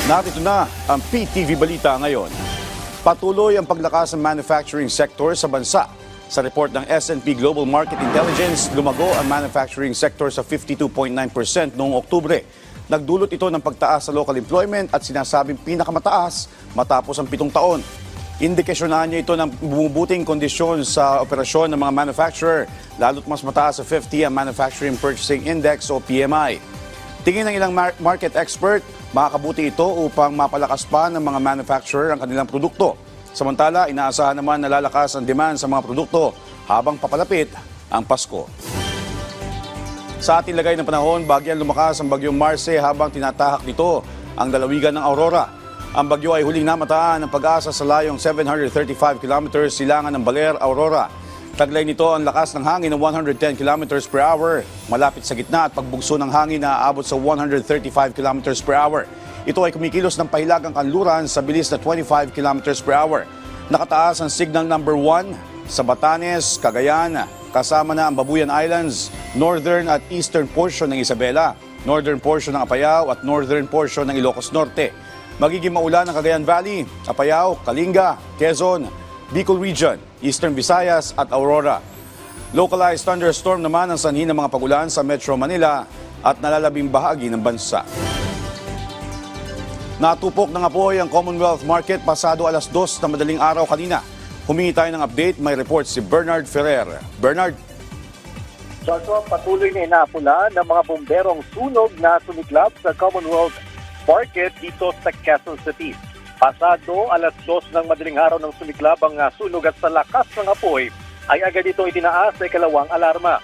Narito na ang PTV Balita ngayon. Patuloy ang paglakas ng manufacturing sector sa bansa. Sa report ng S&P Global Market Intelligence, lumago ang manufacturing sector sa 52.9% noong Oktubre. Nagdulot ito ng pagtaas sa local employment at sinasabing pinakamataas matapos ang 7 taon. Indikasyonan niya ito ng bumubuting kondisyon sa operasyon ng mga manufacturer, lalo't mas mataas sa 50 ang Manufacturing Purchasing Index o PMI. Tingin ng ilang market expert, makakabuti ito upang mapalakas pa ng mga manufacturer ang kanilang produkto. Samantala, inaasahan naman na lalakas ang demand sa mga produkto habang papalapit ang Pasko. Sa ating lagay ng panahon, bagyang lumakas ang bagyong Marce habang tinatahak nito ang lalawigan ng Aurora. Ang bagyo ay huling namataan ng pag-asa sa layong 735 km silangan ng Baler, Aurora. Taglay nito ang lakas ng hangin ng 110 km per hour, malapit sa gitna at pagbugso ng hangin na aabot sa 135 km per hour. Ito ay kumikilos ng pahilagang kanluran sa bilis na 25 km per hour. Nakataas ang signal number 1 sa Batanes, Cagayan, kasama na ang Babuyan Islands, northern at eastern portion ng Isabela, northern portion ng Apayao at northern portion ng Ilocos Norte. Magiging maulan ang Cagayan Valley, Apayao, Kalinga, Quezon, Bicol Region, Eastern Visayas at Aurora. Localized thunderstorm naman ang sanhi ng mga pagulan sa Metro Manila at nalalabing bahagi ng bansa. Natupok ng apoy ang Commonwealth Market pasado alas 2 na madaling araw kanina. Humingi tayo ng update, may report si Bernard Ferrer. Bernard? Joshua, patuloy na inaapula ng mga bomberong sunog na sumiklab sa Commonwealth Market dito sa Quezon City. Pasado alas 2 ng madaling araw ng sumiklab ang sunog at sa lakas ng apoy ay agad ito itinaas sa ikalawang alarma.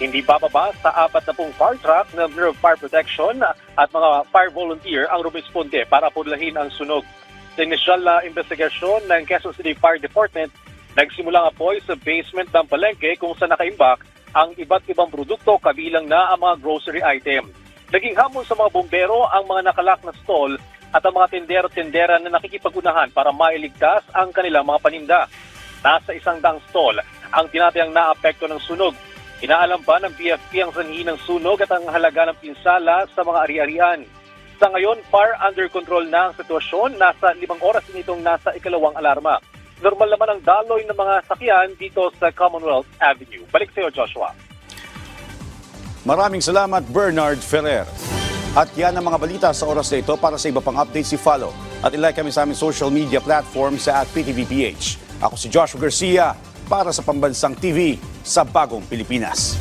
Hindi bababa sa 40 fire truck ng Bureau of Fire Protection at mga fire volunteer ang rumisponde para pudlahin ang sunog. Sa inisyal na investigasyon ng Quezon City Fire Department, nagsimula ang apoy sa basement ng palengke kung saan nakaimbak ang iba't ibang produkto kabilang na ang mga grocery item. Naging hamon sa mga bombero ang mga nakalak na stall at ang mga tendero-tendera na nakikipag-unahan para mailigtas ang kanilang mga paninda. Nasa 100 stall ang tinatayang naapekto ng sunog. Inaalam pa ng BFP ang sanhi ng sunog at ang halaga ng pinsala sa mga ari-arian. Sa ngayon, far under control na ang sitwasyon. Nasa 5 oras din itong nasa ikalawang alarma. Normal naman ang daloy ng mga sakyan dito sa Commonwealth Avenue. Balik sa iyo, Joshua. Maraming salamat, Bernard Ferrer. At yan ang mga balita sa oras na ito. Para sa iba pang updates, i-follow at ilike kami sa aming social media platform sa @PTVPH. Ako si Joshua Garcia para sa Pambansang TV sa Bagong Pilipinas.